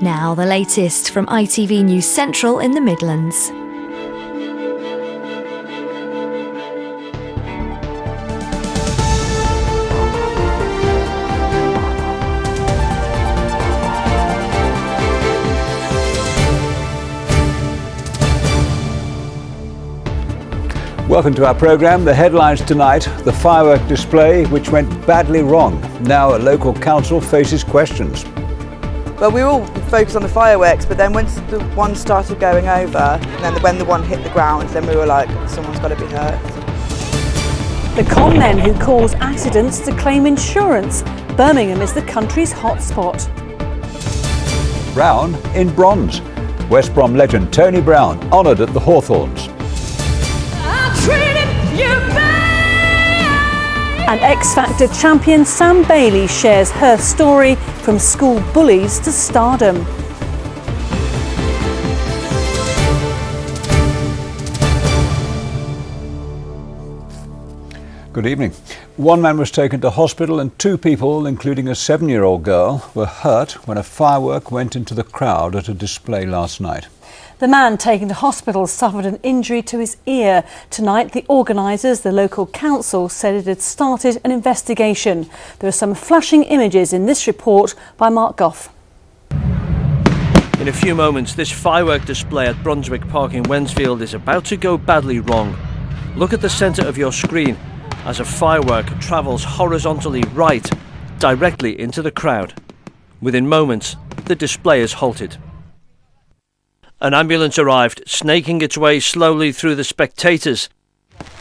Now the latest from ITV News Central in the Midlands. Welcome to our programme. The headlines tonight: the firework display which went badly wrong. Now a local council faces questions. Well, we were all focused on the fireworks, but then once the one started going over, and then when the one hit the ground, then we were like, someone's got to be hurt. The con men who cause accidents to claim insurance. Birmingham is the country's hotspot. Brown in bronze. West Brom legend Tony Brown honoured at the Hawthorns. And X Factor champion Sam Bailey shares her story from school bullies to stardom. Good evening. One man was taken to hospital and two people, including a 7-year-old girl, were hurt when a firework went into the crowd at a display last night. The man taken to hospital suffered an injury to his ear. Tonight, the organisers, the local council, said it had started an investigation. There are some flashing images in this report by Mark Goff. In a few moments, this firework display at Brunswick Park in Wensfield is about to go badly wrong. Look at the centre of your screen as a firework travels horizontally right, directly into the crowd. Within moments, the display is halted. An ambulance arrived, snaking its way slowly through the spectators.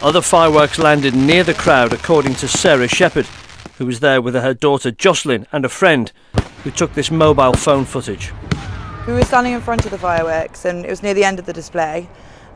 Other fireworks landed near the crowd, according to Sarah Shepherd, who was there with her daughter Jocelyn and a friend, who took this mobile phone footage. We were standing in front of the fireworks, and it was near the end of the display,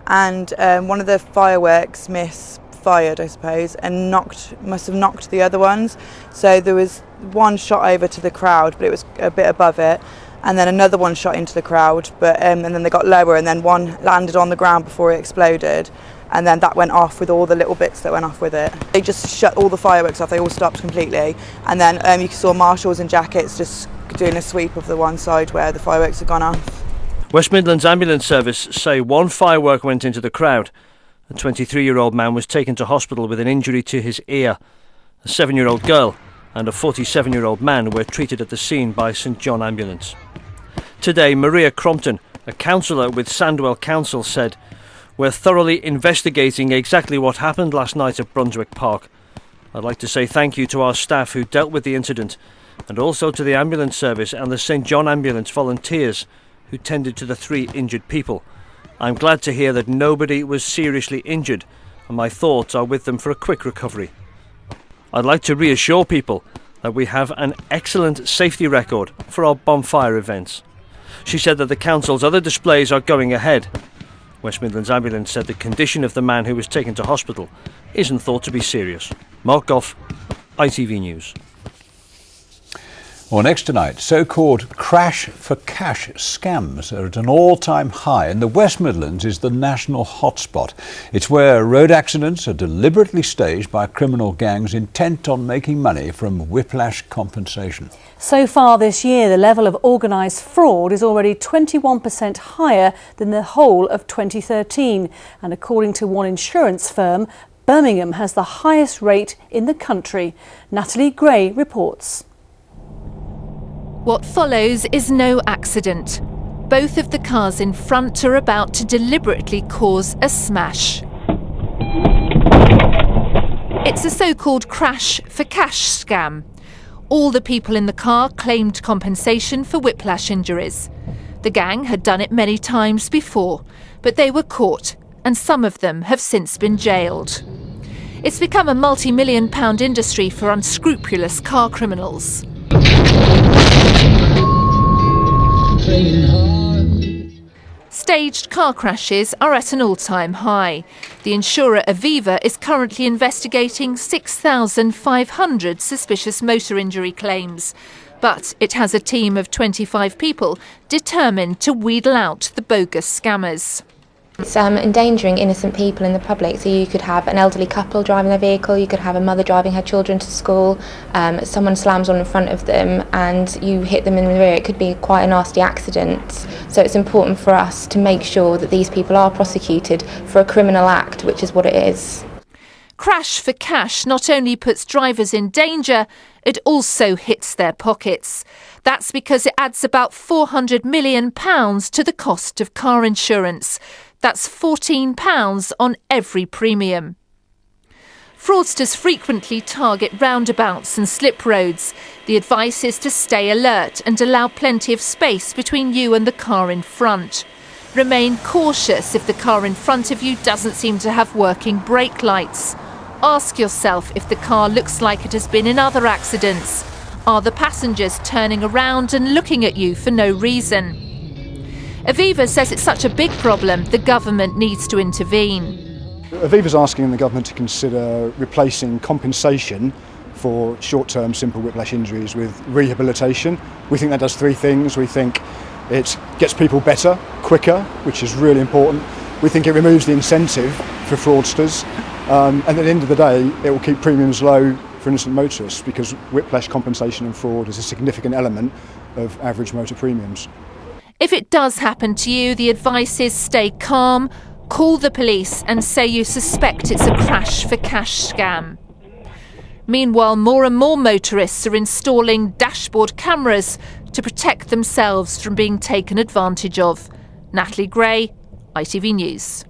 and one of the fireworks misfired, I suppose, and must have knocked the other ones. So there was one shot over to the crowd, but it was a bit above it. And then another one shot into the crowd, but and then they got lower, and then one landed on the ground before it exploded, and then that went off with all the little bits that went off with it. They just shut all the fireworks off, they all stopped completely, and then you saw marshals in jackets just doing a sweep of the one side where the fireworks had gone off. West Midlands Ambulance Service say one firework went into the crowd. A 23-year-old man was taken to hospital with an injury to his ear. A 7-year-old girl and a 47-year-old man were treated at the scene by St John Ambulance. Today, Maria Crompton, a councillor with Sandwell Council, said, "We're thoroughly investigating exactly what happened last night at Brunswick Park. I'd like to say thank you to our staff who dealt with the incident, and also to the ambulance service and the St John Ambulance volunteers who tended to the 3 injured people. I'm glad to hear that nobody was seriously injured, and my thoughts are with them for a quick recovery. I'd like to reassure people that we have an excellent safety record for our bonfire events." She said that the council's other displays are going ahead. West Midlands Ambulance said the condition of the man who was taken to hospital isn't thought to be serious. Mark Goff, ITV News. Well, next tonight, so-called crash for cash scams are at an all-time high, and the West Midlands is the national hotspot. It's where road accidents are deliberately staged by criminal gangs intent on making money from whiplash compensation. So far this year, the level of organised fraud is already 21% higher than the whole of 2013. And according to one insurance firm, Birmingham has the highest rate in the country. Natalie Gray reports. What follows is no accident. Both of the cars in front are about to deliberately cause a smash. It's a so-called crash for cash scam. All the people in the car claimed compensation for whiplash injuries. The gang had done it many times before, but they were caught, and some of them have since been jailed. It's become a multi-million-pound industry for unscrupulous car criminals. Staged car crashes are at an all-time high. The insurer Aviva is currently investigating 6,500 suspicious motor injury claims. But it has a team of 25 people determined to wheedle out the bogus scammers. It's endangering innocent people in the public. So you could have an elderly couple driving their vehicle, you could have a mother driving her children to school, someone slams on in front of them and you hit them in the rear. It could be quite a nasty accident. So it's important for us to make sure that these people are prosecuted for a criminal act, which is what it is. Crash for cash not only puts drivers in danger, it also hits their pockets. That's because it adds about £400 million to the cost of car insurance. That's £14 on every premium. Fraudsters frequently target roundabouts and slip roads. The advice is to stay alert and allow plenty of space between you and the car in front. Remain cautious if the car in front of you doesn't seem to have working brake lights. Ask yourself if the car looks like it has been in other accidents. Are the passengers turning around and looking at you for no reason? Aviva says it's such a big problem, the government needs to intervene. Aviva's asking the government to consider replacing compensation for short-term simple whiplash injuries with rehabilitation. We think that does three things. We think it gets people better, quicker, which is really important. We think it removes the incentive for fraudsters. And at the end of the day, it will keep premiums low for innocent motorists because whiplash compensation and fraud is a significant element of average motor premiums. If it does happen to you, the advice is stay calm, call the police and say you suspect it's a crash for cash scam. Meanwhile, more and more motorists are installing dashboard cameras to protect themselves from being taken advantage of. Natalie Gray, ITV News.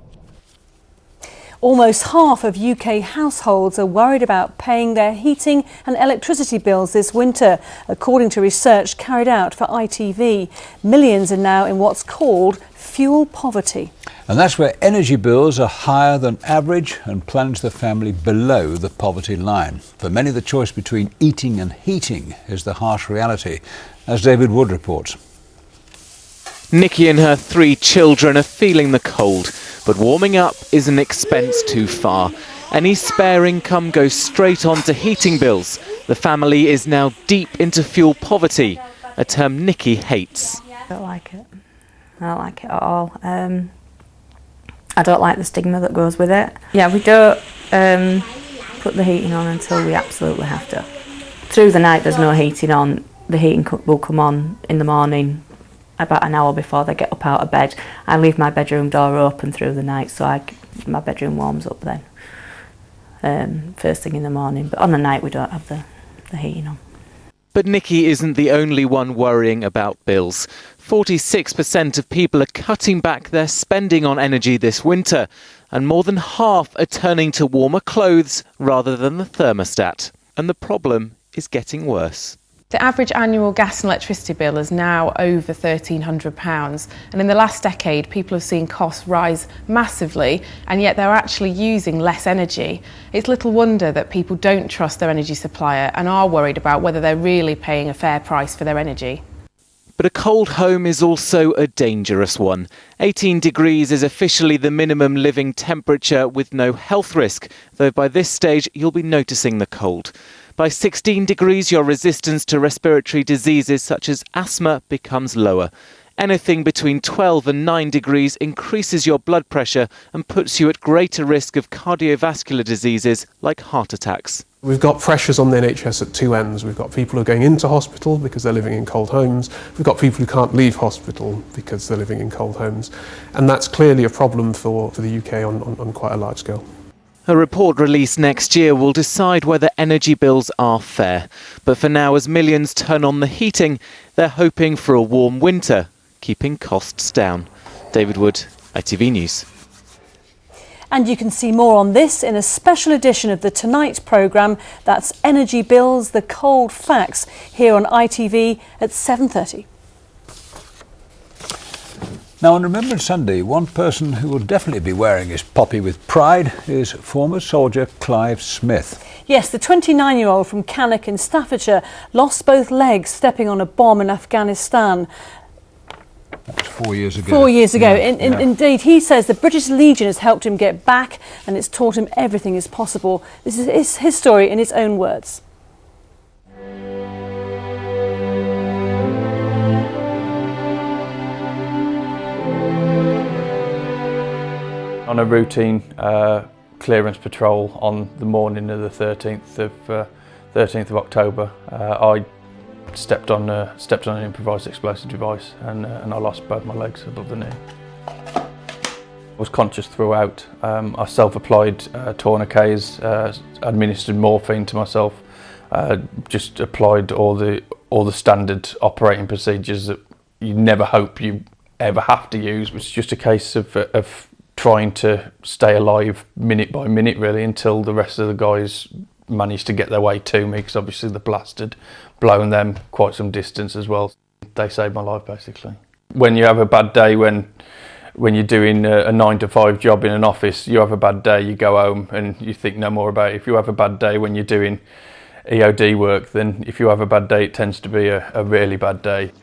Almost half of UK households are worried about paying their heating and electricity bills this winter, according to research carried out for ITV. Millions are now in what's called fuel poverty. And that's where energy bills are higher than average and plunge the family below the poverty line. For many, the choice between eating and heating is the harsh reality, as David Wood reports. Nikki and her 3 children are feeling the cold, but warming up is an expense too far. Any spare income goes straight on to heating bills. The family is now deep into fuel poverty, a term Nikki hates. I don't like it. I don't like it at all. I don't like the stigma that goes with it. Yeah, we don't put the heating on until we absolutely have to. Through the night there's no heating on. The heating will come on in the morning about an hour before they get up out of bed. I leave my bedroom door open through the night so my bedroom warms up then, first thing in the morning. But on the night we don't have the heating on. But Nikki isn't the only one worrying about bills. 46% of people are cutting back their spending on energy this winter, and more than half are turning to warmer clothes rather than the thermostat. And the problem is getting worse. The average annual gas and electricity bill is now over £1,300, and in the last decade people have seen costs rise massively, and yet they're actually using less energy. It's little wonder that people don't trust their energy supplier and are worried about whether they're really paying a fair price for their energy. But a cold home is also a dangerous one. 18 degrees is officially the minimum living temperature with no health risk, though by this stage you'll be noticing the cold. By 16 degrees, your resistance to respiratory diseases such as asthma becomes lower. Anything between 12 and 9 degrees increases your blood pressure and puts you at greater risk of cardiovascular diseases like heart attacks. We've got pressures on the NHS at two ends. We've got people who are going into hospital because they're living in cold homes. We've got people who can't leave hospital because they're living in cold homes. And that's clearly a problem for the UK on quite a large scale. A report released next year will decide whether energy bills are fair. But for now, as millions turn on the heating, they're hoping for a warm winter, keeping costs down. David Wood, ITV News. And you can see more on this in a special edition of the Tonight programme. That's Energy Bills, the Cold Facts, here on ITV at 7:30. Now, on Remembrance Sunday, one person who will definitely be wearing his poppy with pride is former soldier Clive Smith. Yes, the 29-year-old from Cannock in Staffordshire lost both legs stepping on a bomb in Afghanistan. That was 4 years ago. 4 years ago. Indeed, he says the British Legion has helped him get back and it's taught him everything is possible. This is his story in his own words. on a routine clearance patrol on the morning of the 13th of October. I stepped on an improvised explosive device and I lost both my legs above the knee. I was conscious throughout. I self-applied tourniquets, administered morphine to myself, just applied all the standard operating procedures that you never hope you ever have to use. It was just a case of trying to stay alive minute by minute really until the rest of the guys managed to get their way to me, because obviously the blast had blown them quite some distance as well. They saved my life basically. When you have a bad day, when you're doing a 9 to 5 job in an office, you have a bad day, you go home and you think no more about it. If you have a bad day when you're doing EOD work, then if you have a bad day, it tends to be a really bad day.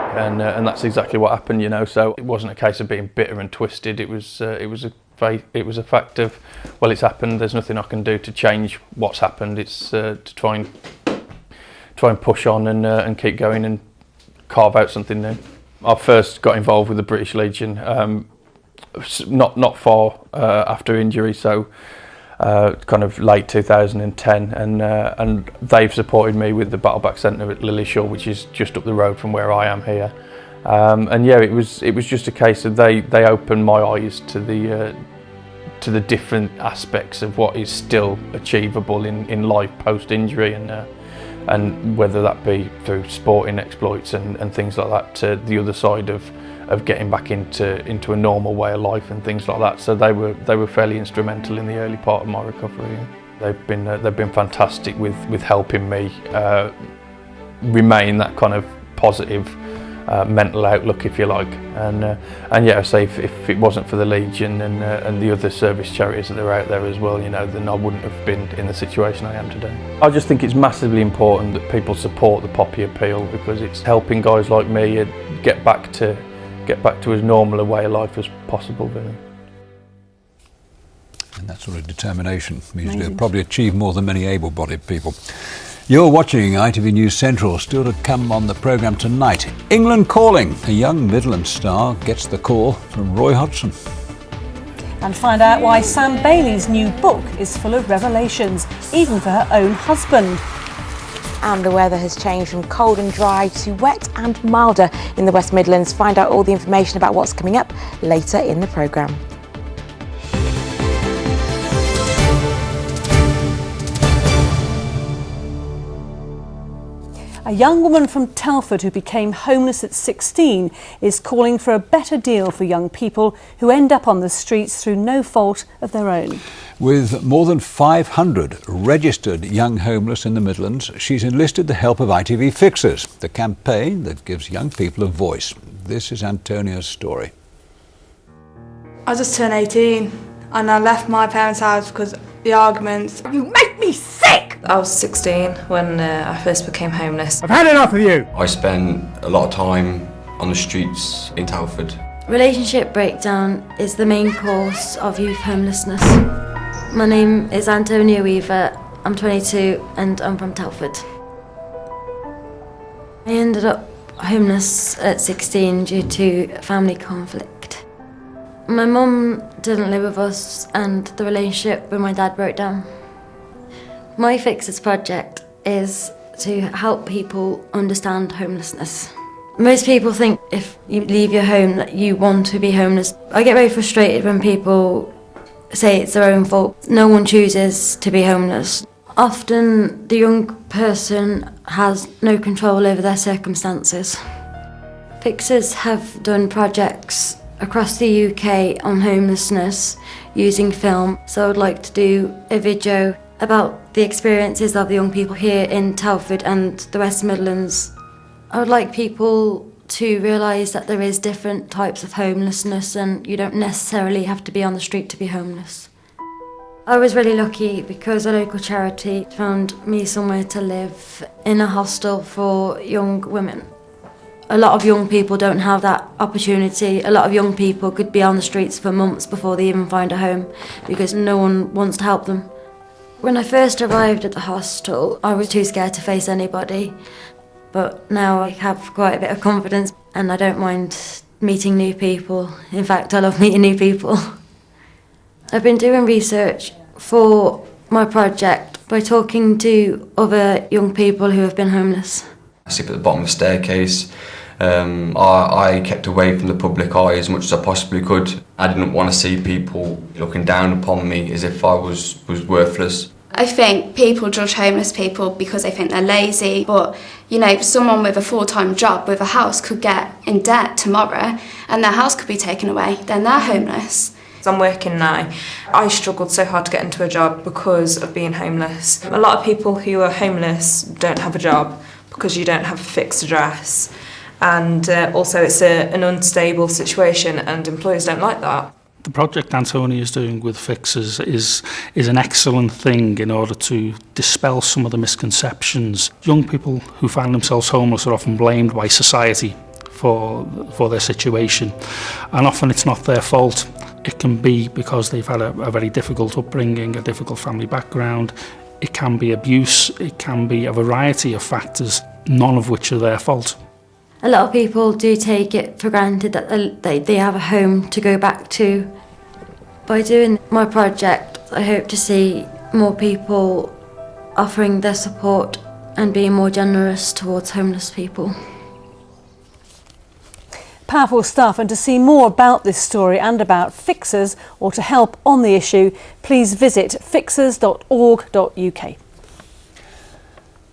And that's exactly what happened, you know. So it wasn't a case of being bitter and twisted. It was a fact of, well, it's happened. There's nothing I can do to change what's happened. It's to try and push on and keep going and carve out something new. I first got involved with the British Legion not far after injury, so kind of late 2010, and they've supported me with the Battleback Centre at Lillishall, which is just up the road from where I am here. And yeah, it was just a case of they opened my eyes to the different aspects of what is still achievable in life post injury, and whether that be through sporting exploits and things like that, to the other side of getting back into a normal way of life and things like that. So they were fairly instrumental in the early part of my recovery. They've been fantastic with helping me remain that kind of positive mental outlook, if you like. And yeah, I say if it wasn't for the Legion and the other service charities that are out there as well, you know, then I wouldn't have been in the situation I am today. I just think it's massively important that people support the Poppy appeal, because it's helping guys like me get back to as normal a way of life as possible, really. And that sort of determination means they'll probably achieve more than many able-bodied people. You're watching ITV News Central. Still to come on the programme tonight. England calling. A young Midland star gets the call from Roy Hodgson. And find out why Sam Bailey's new book is full of revelations, even for her own husband. And the weather has changed from cold and dry to wet and milder in the West Midlands. Find out all the information about what's coming up later in the programme. A young woman from Telford who became homeless at 16 is calling for a better deal for young people who end up on the streets through no fault of their own. With more than 500 registered young homeless in the Midlands, she's enlisted the help of ITV Fixers, the campaign that gives young people a voice. This is Antonia's story. I just turned 18 and I left my parents' house because the arguments. You make me sick! I was 16 when I first became homeless. I've had enough of you! I spent a lot of time on the streets in Telford. Relationship breakdown is the main cause of youth homelessness. My name is Antonia Weaver, I'm 22 and I'm from Telford. I ended up homeless at 16 due to family conflict. My mum didn't live with us and the relationship with my dad broke down. My Fixers project is to help people understand homelessness. Most people think if you leave your home that you want to be homeless. I get very frustrated when people say it's their own fault. No one chooses to be homeless. Often the young person has no control over their circumstances. Fixers have done projects across the UK on homelessness using film, so I would like to do a video about the experiences of the young people here in Telford and the West Midlands. I would like people to realise that there is different types of homelessness and you don't necessarily have to be on the street to be homeless. I was really lucky because a local charity found me somewhere to live in a hostel for young women. A lot of young people don't have that opportunity. A lot of young people could be on the streets for months before they even find a home because no one wants to help them. When I first arrived at the hostel, I was too scared to face anybody. But now I have quite a bit of confidence and I don't mind meeting new people. In fact, I love meeting new people. I've been doing research for my project by talking to other young people who have been homeless. I sleep at the bottom of the staircase. I kept away from the public eye as much as I possibly could. I didn't want to see people looking down upon me as if I was worthless. I think people judge homeless people because they think they're lazy, but you know, someone with a full-time job with a house could get in debt tomorrow and their house could be taken away, then they're homeless. I'm working now. I struggled so hard to get into a job because of being homeless. A lot of people who are homeless don't have a job because you don't have a fixed address, and also it's an unstable situation and employers don't like that. The project Antonia is doing with Fixers is an excellent thing in order to dispel some of the misconceptions. Young people who find themselves homeless are often blamed by society for their situation, and often it's not their fault. It can be because they've had a very difficult upbringing, a difficult family background. It can be abuse, it can be a variety of factors, none of which are their fault. A lot of people do take it for granted that they have a home to go back to. By doing my project, I hope to see more people offering their support and being more generous towards homeless people. Powerful stuff, and to see more about this story and about Fixers or to help on the issue, please visit fixers.org.uk.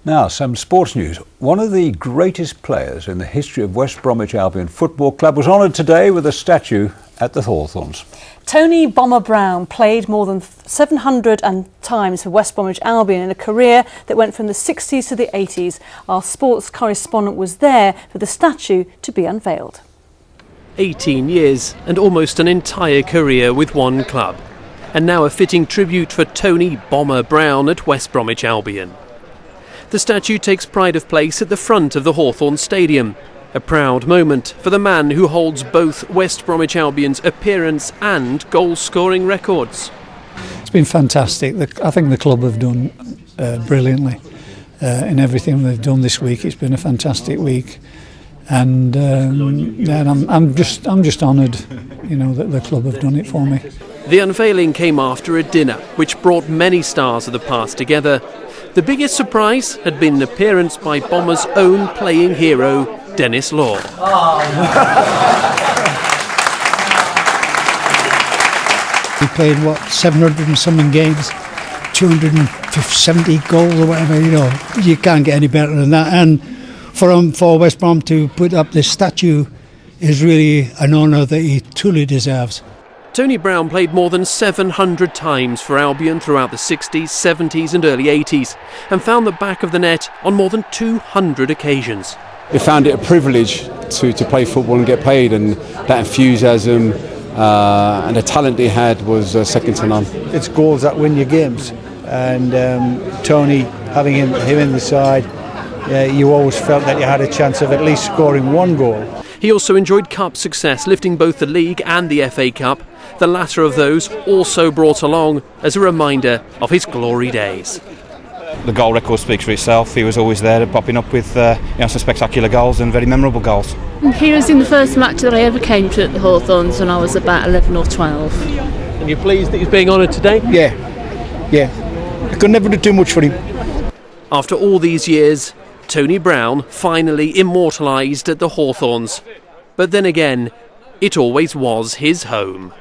Now, some sports news. One of the greatest players in the history of West Bromwich Albion Football Club was honoured today with a statue at the Hawthorns. Tony Bomber Brown played more than 700 times for West Bromwich Albion in a career that went from the 60s to the 80s. Our sports correspondent was there for the statue to be unveiled. 18 years and almost an entire career with one club. And now a fitting tribute for Tony Bomber Brown at West Bromwich Albion. The statue takes pride of place at the front of the Hawthorns Stadium. A proud moment for the man who holds both West Bromwich Albion's appearance and goal-scoring records. It's been fantastic. I think the club have done brilliantly in everything they've done this week. It's been a fantastic week, and I'm just honoured, you know, that the club have done it for me. The unveiling came after a dinner which brought many stars of the past together. The biggest surprise had been an appearance by Bomber's own playing hero, Dennis Law. We played, 700 and something games, 270 goals or whatever, you know. You can't get any better than that. And for West Brom to put up this statue is really an honour that he truly deserves. Tony Brown played more than 700 times for Albion throughout the 60s, 70s and early 80s and found the back of the net on more than 200 occasions. We found it a privilege to play football and get paid, and that enthusiasm and the talent he had was second to none. It's goals that win your games, and Tony, having him in the side, you always felt that you had a chance of at least scoring one goal. He also enjoyed cup success, lifting both the League and the FA Cup. The latter of those also brought along as a reminder of his glory days. The goal record speaks for itself. He was always there, popping up with some spectacular goals and very memorable goals. He was in the first match that I ever came to at the Hawthorns when I was about 11 or 12. And you're pleased that he's being honoured today? Yeah. I could never do too much for him. After all these years, Tony Brown finally immortalised at the Hawthorns. But then again, it always was his home.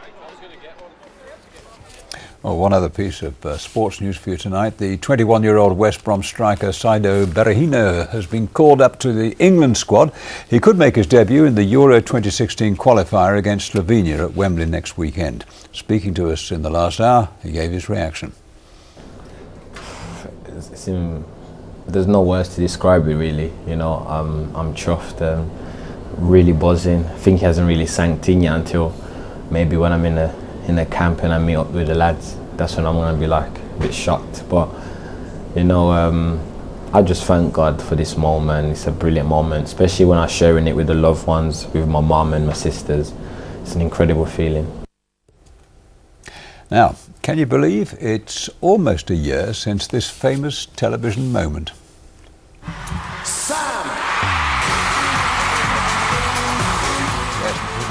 Well, one other piece of sports news for you tonight. The 21-year-old West Brom striker Saido Berahino has been called up to the England squad. He could make his debut in the Euro 2016 qualifier against Slovenia at Wembley next weekend. Speaking to us in the last hour, he gave his reaction. There's no words to describe it, really. You know, I'm chuffed, really buzzing. I think it hasn't really sank in yet until maybe when I'm in a camp and I meet up with the lads. That's when I'm going to be like a bit shocked. But you know, I just thank God for this moment. It's a brilliant moment, especially when I'm sharing it with the loved ones, with my mum and my sisters. It's an incredible feeling. Now, can you believe it's almost a year since this famous television moment? Yes,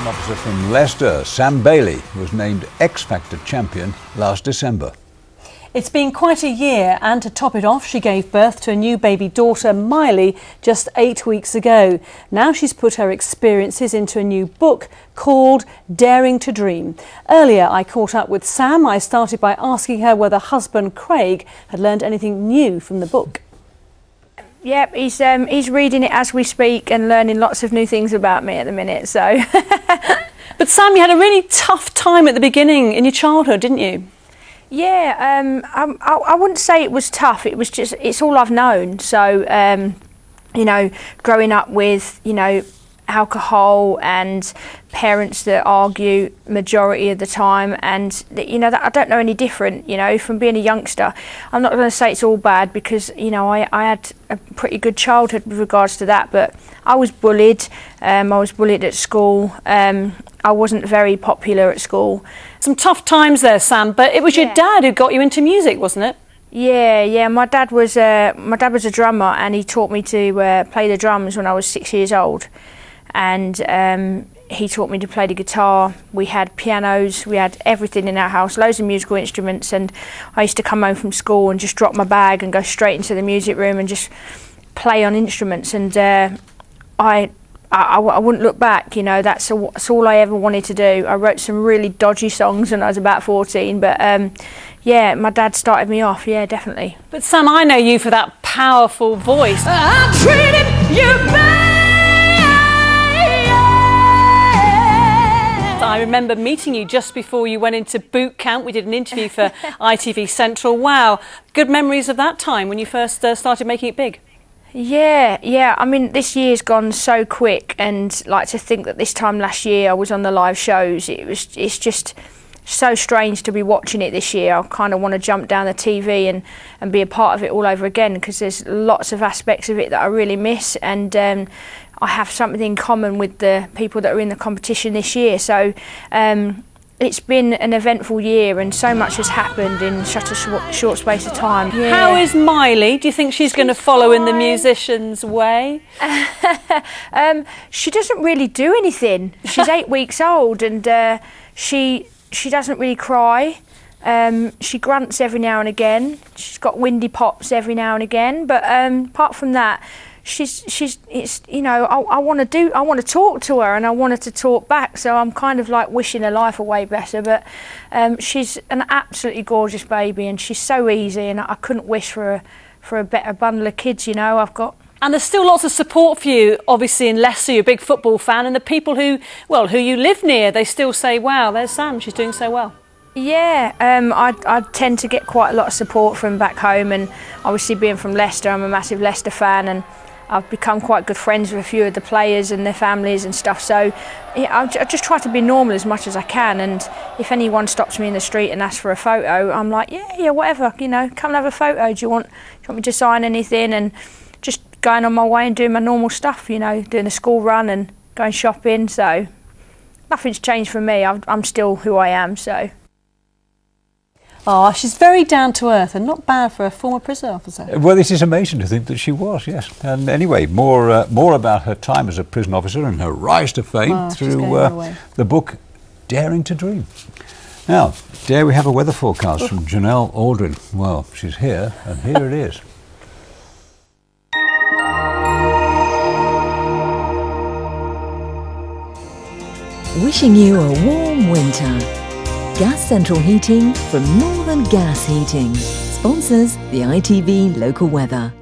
an officer from Leicester, Sam Bailey, was named X Factor champion last December. It's been quite a year, and to top it off, she gave birth to a new baby daughter, Miley, just 8 weeks ago. Now she's put her experiences into a new book called Daring to Dream. Earlier, I caught up with Sam. I started by asking her whether husband Craig had learned anything new from the book. Yep, he's reading it as we speak and learning lots of new things about me at the minute, so. But Sam, you had a really tough time at the beginning in your childhood, didn't you? Yeah, I wouldn't say it was tough. It was just, it's all I've known. So, you know, growing up with, you know, alcohol and parents that argue majority of the time, and you know that I don't know any different, you know, from being a youngster. I'm not going to say it's all bad, because you know I had a pretty good childhood with regards to that, but I was bullied. I was bullied at school. I wasn't very popular at school. Some tough times there, Sam, but it was your dad who got you into music, wasn't it? Yeah. My dad was a drummer, and he taught me to play the drums when I was 6 years old. And he taught me to play the guitar. We had pianos, we had everything in our house, loads of musical instruments, and I used to come home from school and just drop my bag and go straight into the music room and just play on instruments. And I wouldn't look back, you know, that's all I ever wanted to do. I wrote some really dodgy songs when I was about 14, but yeah, my dad started me off, yeah, definitely. But Sam, I know you for that powerful voice. I treated you bad. I remember meeting you just before you went into boot camp. We did an interview for ITV Central. Wow, good memories of that time when you first started making it big. Yeah. I mean, this year's gone so quick, and like to think that this time last year I was on the live shows. It's just so strange to be watching it this year. I kind of want to jump down the TV and be a part of it all over again, because there's lots of aspects of it that I really miss, and I have something in common with the people that are in the competition this year. So it's been an eventful year, and so much has happened in such a short space of time. Yeah. How is Miley? Do you think she's going to follow in the musician's way? She doesn't really do anything. She's 8 weeks old, and she doesn't really cry. She grunts every now and again. She's got windy pops every now and again, but apart from that, it's you know, I want to talk to her, and I want her to talk back, so I'm kind of like wishing her life away better. But she's an absolutely gorgeous baby, and she's so easy, and I couldn't wish for a better bundle of kids, you know, I've got. And there's still lots of support for you, obviously, in Leicester. You're a big football fan, and the people who you live near, they still say, wow, there's Sam, she's doing so well. Yeah, I tend to get quite a lot of support from back home, and obviously being from Leicester, I'm a massive Leicester fan, and I've become quite good friends with a few of the players and their families and stuff, so yeah, I just try to be normal as much as I can, and if anyone stops me in the street and asks for a photo, I'm like, yeah, whatever, you know, come and have a photo. Do you want me to sign anything? And just going on my way and doing my normal stuff, you know, doing a school run and going shopping, so nothing's changed for me. I'm still who I am, so. Oh, she's very down to earth and not bad for a former prison officer. Well, it is amazing to think that she was, yes. And anyway, more about her time as a prison officer and her rise to fame through the book Daring to Dream. Now, dare we have a weather forecast from Janelle Aldrin? Well, she's here, and here it is. Wishing you a warm winter. Gas Central Heating from Northern Gas Heating sponsors the ITV local weather.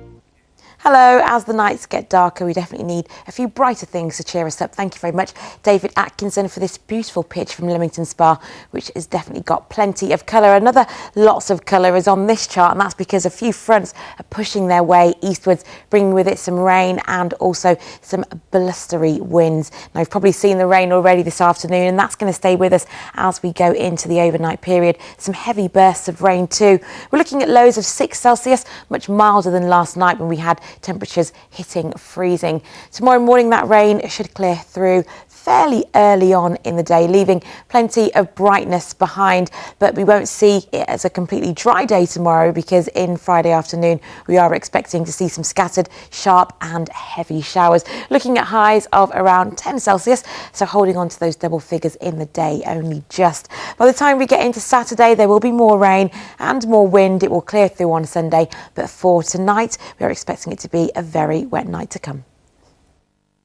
Hello, as the nights get darker, we definitely need a few brighter things to cheer us up. Thank you very much, David Atkinson, for this beautiful pitch from Leamington Spa, which has definitely got plenty of colour. Another lots of colour is on this chart, and that's because a few fronts are pushing their way eastwards, bringing with it some rain and also some blustery winds. Now, you've probably seen the rain already this afternoon, and that's going to stay with us as we go into the overnight period. Some heavy bursts of rain too. We're looking at lows of 6 Celsius, much milder than last night when we had temperatures hitting freezing. Tomorrow morning that rain should clear through fairly early on in the day, leaving plenty of brightness behind. But we won't see it as a completely dry day tomorrow, because in Friday afternoon we are expecting to see some scattered, sharp and heavy showers, looking at highs of around 10 Celsius, so holding on to those double figures in the day only just. By the time we get into Saturday, there will be more rain and more wind. It will clear through on Sunday, but for tonight we are expecting it to be a very wet night to come.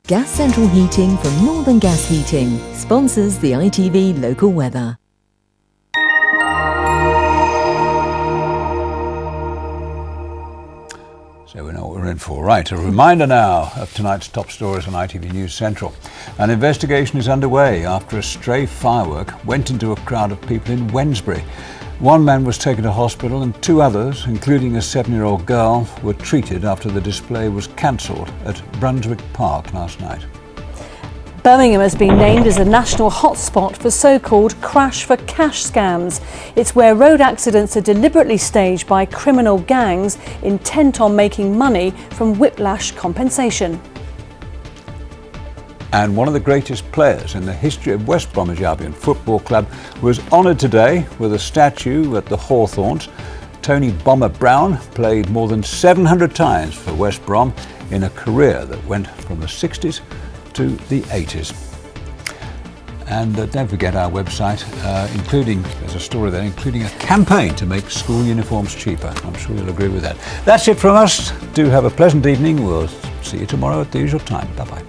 Gas Central Heating from Northern Gas Heating sponsors the ITV local weather. So we know what we're in for. Right, a reminder now of tonight's top stories on ITV News Central. An investigation is underway after a stray firework went into a crowd of people in Wednesbury. One man was taken to hospital and 2 others, including a 7-year-old girl, were treated after the display was cancelled at Brunswick Park last night. Birmingham has been named as a national hotspot for so-called crash for cash scams. It's where road accidents are deliberately staged by criminal gangs intent on making money from whiplash compensation. And one of the greatest players in the history of West Bromwich Albion Football Club was honoured today with a statue at the Hawthorns. Tony Bomber Brown played more than 700 times for West Brom in a career that went from the 60s to the 80s. And don't forget our website, there's a story there, including a campaign to make school uniforms cheaper. I'm sure you'll agree with that. That's it from us. Do have a pleasant evening. We'll see you tomorrow at the usual time. Bye-bye.